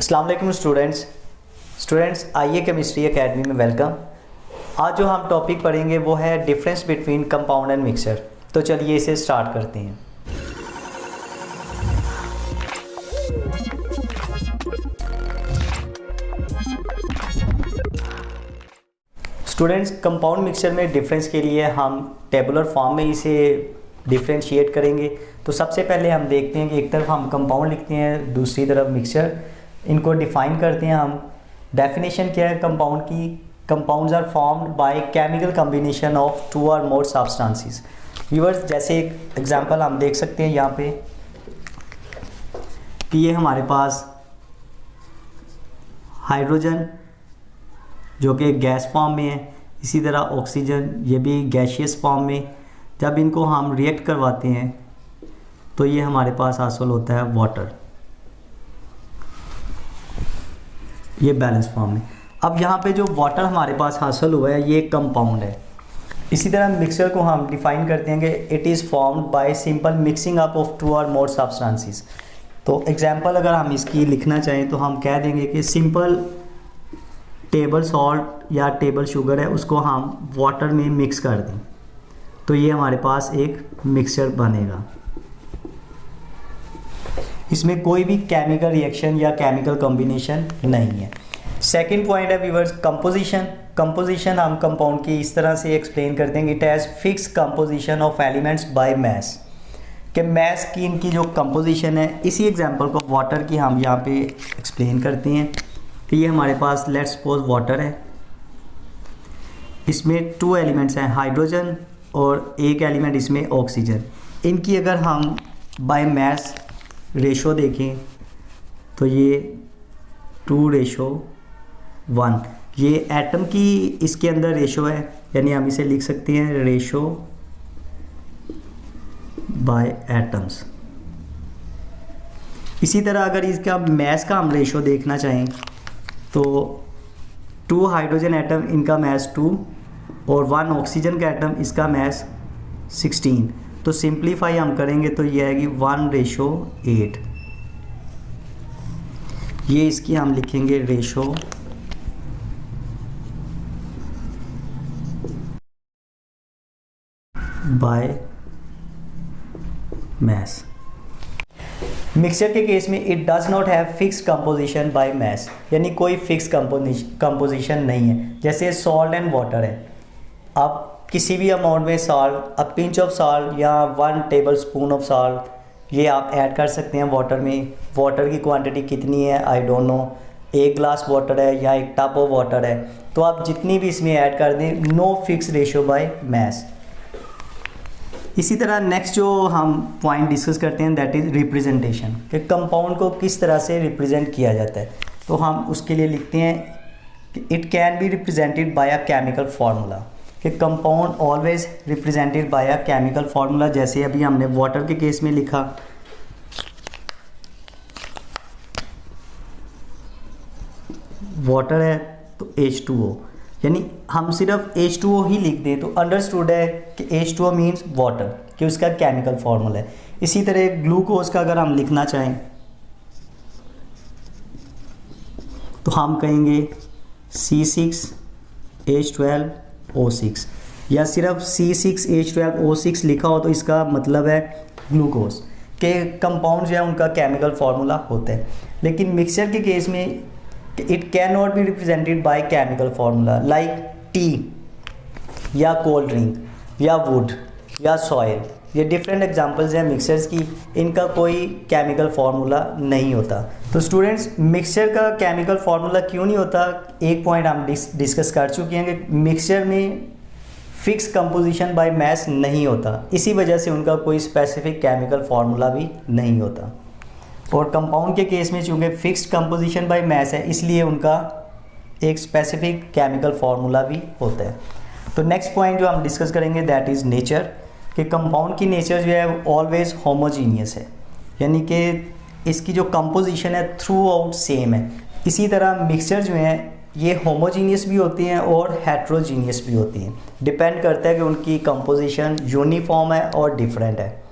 अस्सलाम वालेकुम स्टूडेंट्स आइए केमिस्ट्री एकेडमी में वेलकम। आज जो हम टॉपिक पढ़ेंगे वो है difference between compound and mixture. तो चलिए इसे स्टार्ट करते हैं। स्टूडेंट्स, कंपाउंड मिक्सचर में डिफरेंस के लिए हम टेबुलर फॉर्म में इसे डिफ्रेंशिएट करेंगे। तो सबसे पहले हम देखते हैं कि एक तरफ हम कंपाउंड लिखते हैं, दूसरी तरफ मिक्सचर। इनको डिफ़ाइन करते हैं हम। डेफिनेशन क्या है कंपाउंड की? Compounds are formed by chemical combination of two or more substances. Viewers, जैसे एक एग्जांपल हम देख सकते हैं यहाँ पे कि ये हमारे पास हाइड्रोजन जो कि गैस फॉर्म में है, इसी तरह ऑक्सीजन ये भी गैसियस फॉर्म में। जब इनको हम रिएक्ट करवाते हैं तो ये हमारे पास हासिल होता है वाटर, ये बैलेंस फॉर्म में। अब यहाँ पे जो वाटर हमारे पास हासिल हुआ है ये कंपाउंड है। इसी तरह मिक्सचर को हम डिफाइन करते हैं कि it is formed by simple mixing up of two or more substances. तो एग्जांपल अगर हम इसकी लिखना चाहें तो हम कह देंगे कि सिंपल टेबल सॉल्ट या टेबल शुगर है, उसको हम वाटर में मिक्स कर दें तो ये हमारे पास एक मिक्सचर बनेगा। इसमें कोई भी केमिकल रिएक्शन या केमिकल कॉम्बिनेशन नहीं है। सेकंड पॉइंट है व्यूअर्स कंपोजिशन। कंपोजिशन हम कंपाउंड की इस तरह से एक्सप्लेन करते हैं कि it has fix composition of elements by mass, कि मैस की इनकी जो कंपोजिशन है। इसी एग्जांपल को वाटर की हम यहाँ पे एक्सप्लेन करते हैं कि ये हमारे पास लेट्स सपोज वाटर है, इसमें टू एलिमेंट्स हैं हाइड्रोजन और एक एलिमेंट इसमें ऑक्सीजन। इनकी अगर हम बाय मैस रेशो देखें तो ये 2:1, ये एटम की इसके अंदर रेशो है, यानी हम इसे लिख सकते हैं रेशो बाय एटम्स। इसी तरह अगर इसका मैस का हम रेशो देखना चाहें तो 2 हाइड्रोजन एटम इनका मैस 2 और 1 ऑक्सीजन का एटम इसका मैस 16। तो सिंप्लीफाई हम करेंगे तो ये आएगी 1:8। ये इसकी हम लिखेंगे रेशो बाय मैस। मिक्सचर के केस में it does not have fix composition by mass, यानी कोई फिक्स कंपोजिशन नहीं है। जैसे सॉल्ट एंड वाटर है, आप किसी भी अमाउंट में salt, a pinch of salt या 1 टेबल स्पून ऑफ सॉल्ट ये आप ऐड कर सकते हैं वाटर में। वाटर की क्वांटिटी कितनी है I don't know, 1 glass water है या 1 टप ऑफ वाटर है, तो आप जितनी भी इसमें ऐड कर दें, no fix ratio by mass. इसी तरह नेक्स्ट जो हम पॉइंट डिस्कस करते हैं दैट इज़ रिप्रेजेंटेशन, कि कंपाउंड को किस तरह से रिप्रेजेंट किया जाता है। तो हम उसके लिए लिखते हैं कि it can be represented by a chemical formula, कि compound always represented by a chemical formula. जैसे अभी हमने वाटर के केस में लिखा, वाटर है तो H2O, यानी हम सिर्फ H2O ही लिख दें तो अंडरस्टूड है कि H2O मीन्स वाटर, कि उसका केमिकल फार्मूला है। इसी तरह ग्लूकोज का अगर हम लिखना चाहें तो हम कहेंगे C6H12O6, या सिर्फ C6H12O6 लिखा हो तो इसका मतलब है ग्लूकोज, के कंपाउंड जो है उनका केमिकल फार्मूला होता है। लेकिन मिक्सचर के केस में it can not be represented by chemical formula, like T या कोल्ड ड्रिंक या वुड या सॉयल। ये डिफरेंट एग्जांपल्स हैं मिक्सचर्स की, इनका कोई केमिकल फार्मूला नहीं होता। तो स्टूडेंट्स, मिक्सचर का केमिकल फार्मूला क्यों नहीं होता, एक पॉइंट हम डिस्कस कर चुके हैं कि मिक्सचर में फिक्स कंपोजिशन बाय मैस नहीं होता, इसी वजह से उनका कोई स्पेसिफिक केमिकल फार्मूला भी नहीं होता। और कंपाउंड के केस में चूँकि फिक्स्ड कंपोजिशन बाय मैस है, इसलिए उनका एक स्पेसिफिक केमिकल फार्मूला भी होता है। तो नेक्स्ट पॉइंट जो हम डिस्कस करेंगे दैट इज़ नेचर, कि कंपाउंड की नेचर जो है ऑलवेज होमोजीनियस है, यानी कि इसकी जो कंपोजिशन है थ्रू आउट सेम है। इसी तरह मिक्सचर जो हैं ये होमोजीनियस भी होती हैं और हेट्रोजीनियस भी होती हैं, डिपेंड करता है कि उनकी कंपोजिशन यूनिफॉर्म है और डिफरेंट है।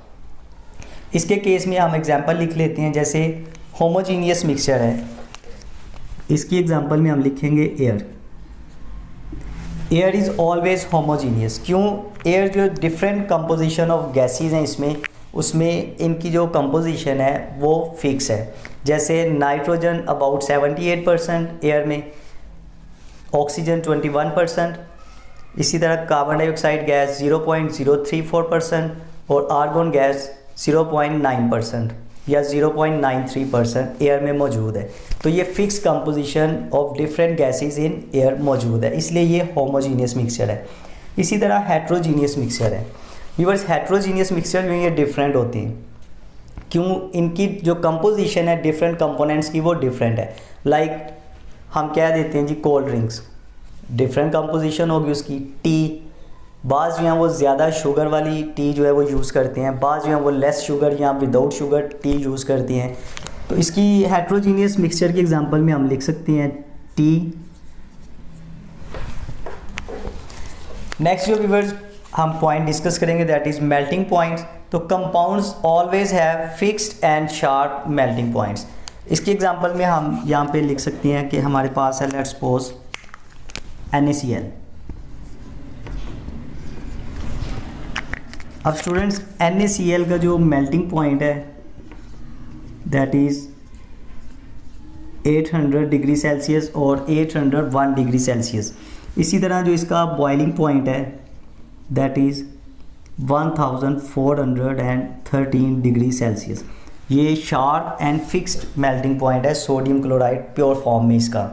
इसके केस में हम एग्जांपल लिख लेते हैं, जैसे होमोजीनियस मिक्सचर है इसकी एग्जांपल में हम लिखेंगे air. Air is always homogeneous. क्यों? एयर जो डिफरेंट कंपोजिशन ऑफ गैसेज हैं इसमें, उसमें इनकी जो कंपोजिशन है वो फिक्स है। जैसे नाइट्रोजन अबाउट 78% एयर में, ऑक्सीजन 21%, इसी तरह कार्बन डाइऑक्साइड गैस 0.034% और आर्गन गैस 0.9% या 0.93% एयर में मौजूद है। तो ये fix composition of different gases in air मौजूद है, इसलिए ये होमोजीनियस मिक्सचर है। इसी तरह हेट्रोजीनियस मिक्सचर है। व्यूअर्स, हेट्रोजीनियस मिक्सचर जो ये डिफरेंट होती हैं। क्यों? इनकी जो कंपोजिशन है डिफरेंट कंपोनेंट्स की वो डिफरेंट है। लाइक हम क्या देते हैं जी, कोल्ड ड्रिंक्स, डिफरेंट कंपोजिशन होगी उसकी। टी, बाज़ जो हैं वो ज़्यादा शुगर वाली टी जो है वो यूज़ करते हैं, बाज़ जो हैं वो लेस शुगर या विदाउट शुगर टी यूज़ करती हैं। तो इसकी हेट्रोजीनियस मिक्सचर की एग्जांपल में हम लिख सकते हैं टी। नेक्स्ट जो व्यूअर्स हम पॉइंट डिस्कस करेंगे दैट इज़ मेल्टिंग पॉइंट्स। तो compounds always have fixed and sharp melting points. इसकी एग्जांपल में हम यहाँ पे लिख सकते हैं कि हमारे पास है, लेट्स सपोज NaCl। अब स्टूडेंट्स NaCl का जो मेल्टिंग पॉइंट है दैट इज़ 800 डिग्री सेल्सियस और 801 डिग्री सेल्सियस। इसी तरह जो इसका बॉइलिंग पॉइंट है दैट इज़ 1413 डिग्री सेल्सियस। ये sharp and fixed melting point है सोडियम क्लोराइड प्योर फॉर्म में इसका।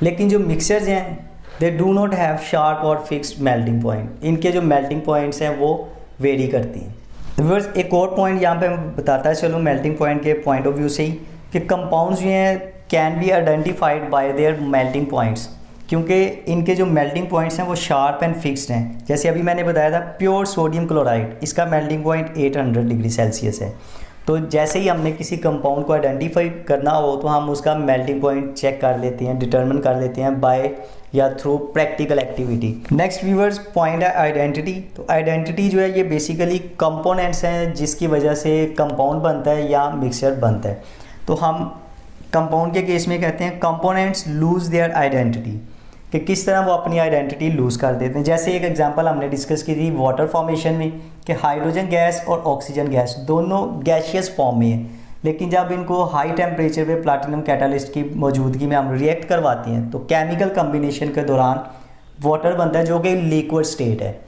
लेकिन जो मिक्सचर्स हैं they do not have sharp और फिक्स्ड मेल्टिंग पॉइंट। इनके जो मेल्टिंग पॉइंट्स हैं वो वेरी करती हैं। व्यूअर्स, एक और पॉइंट यहाँ पे बताता है चलो मेल्टिंग पॉइंट के पॉइंट ऑफ व्यू से ही, कि कंपाउंड्स जो हैं can be identified by there melting points, क्योंकि इनके जो मेल्टिंग पॉइंट्स हैं वो शार्प एंड फिक्स्ड हैं। जैसे अभी मैंने बताया था प्योर सोडियम क्लोराइड, इसका मेल्टिंग पॉइंट 800 डिग्री सेल्सियस है। तो जैसे ही हमने किसी कंपाउंड को आइडेंटिफाई करना हो तो हम उसका मेल्टिंग पॉइंट चेक कर लेते हैं, डिटरमिन कर लेते हैं बाय या through practical activity. Next viewers point है आइडेंटिटी। तो आइडेंटिटी जो है ये बेसिकली कंपोनेंट्स हैं जिसकी वजह से कंपाउंड बनता है या मिक्सचर बनता है। तो हम कंपाउंड के केस में कहते हैं कंपोनेंट्स लूज देयर आइडेंटिटी, कि किस तरह वो अपनी आइडेंटिटी लूज़ कर देते हैं। जैसे एक एग्जांपल हमने डिस्कस की थी वाटर फॉर्मेशन में, कि हाइड्रोजन गैस और ऑक्सीजन गैस दोनों गैशियस फॉर्म में है, लेकिन जब इनको हाई टेम्परेचर पे प्लैटिनम कैटालिस्ट की मौजूदगी में हम रिएक्ट करवाते हैं तो केमिकल कम्बिनेशन के दौरान वाटर बनता है जो कि लिक्विड स्टेट है।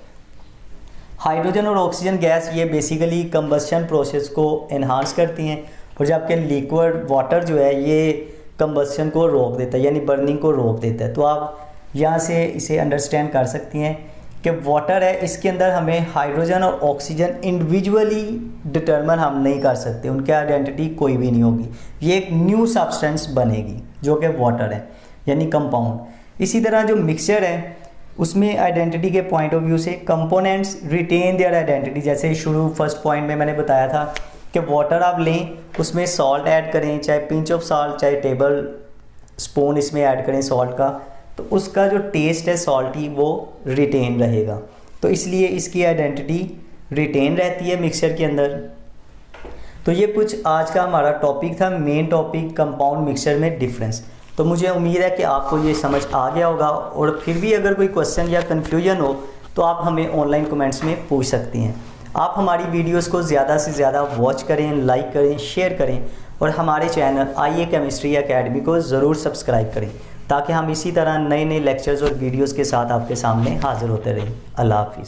हाइड्रोजन और ऑक्सीजन गैस ये बेसिकली कंबस्शन प्रोसेस को एनहांस करती हैं, और जबकि लिक्विड वाटर जो है ये कंबस्शन को रोक देता है, यानी बर्निंग को रोक देता है। तो आप यहाँ से इसे अंडरस्टैंड कर सकती हैं कि वाटर है, इसके अंदर हमें हाइड्रोजन और ऑक्सीजन इंडिविजुअली डिटरमिन हम नहीं कर सकते, उनकी आइडेंटिटी कोई भी नहीं होगी। ये एक न्यू सब्सटेंस बनेगी जो कि वाटर है, यानी कंपाउंड। इसी तरह जो मिक्सचर है उसमें आइडेंटिटी के पॉइंट ऑफ व्यू से कंपोनेंट्स रिटेन देयर आइडेंटिटी। जैसे शुरू फर्स्ट पॉइंट में मैंने बताया था कि वाटर आप लें, उसमें सॉल्ट ऐड करें, चाहे पिंच ऑफ सॉल्ट चाहे टेबल स्पून इसमें ऐड करें सॉल्ट का, तो उसका जो टेस्ट है सॉल्टी वो रिटेन रहेगा। तो इसलिए इसकी आइडेंटिटी रिटेन रहती है मिक्सचर के अंदर। तो ये कुछ आज का हमारा टॉपिक था, मेन टॉपिक कंपाउंड मिक्सचर में डिफरेंस। तो मुझे उम्मीद है कि आपको ये समझ आ गया होगा, और फिर भी अगर कोई क्वेश्चन या कन्फ्यूजन हो तो आप हमें ऑनलाइन कमेंट्स में पूछ सकती हैं। आप हमारी वीडियोस को ज़्यादा से ज़्यादा वॉच करें, लाइक करें, शेयर करें, और हमारे चैनल IE केमिस्ट्री एकेडमी को ज़रूर सब्सक्राइब करें, ताकि हम इसी तरह नए नए लेक्चर्स और वीडियोस के साथ आपके सामने हाज़िर होते रहें। अल्लाह हाफिज़।